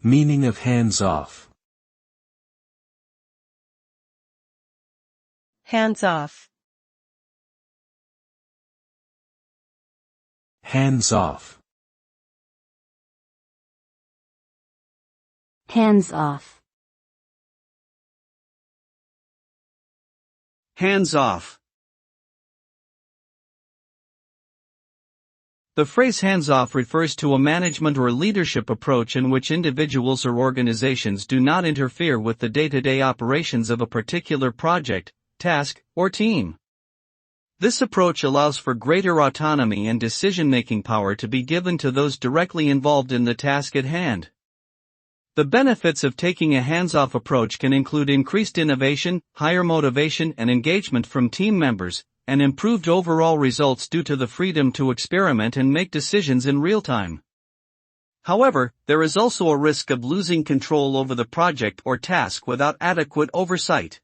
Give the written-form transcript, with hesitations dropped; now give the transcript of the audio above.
Meaning of hands-off. Hands-off. Hands-off. Hands-off. Hands-off. The phrase hands-off refers to a management or leadership approach in which individuals or organizations do not interfere with the day-to-day operations of a particular project, task, or team. This approach allows for greater autonomy and decision-making power to be given to those directly involved in the task at hand. The benefits of taking a hands-off approach can include increased innovation, higher motivation and engagement from team members, and improved overall results due to the freedom to experiment and make decisions in real time. However, there is also a risk of losing control over the project or task without adequate oversight.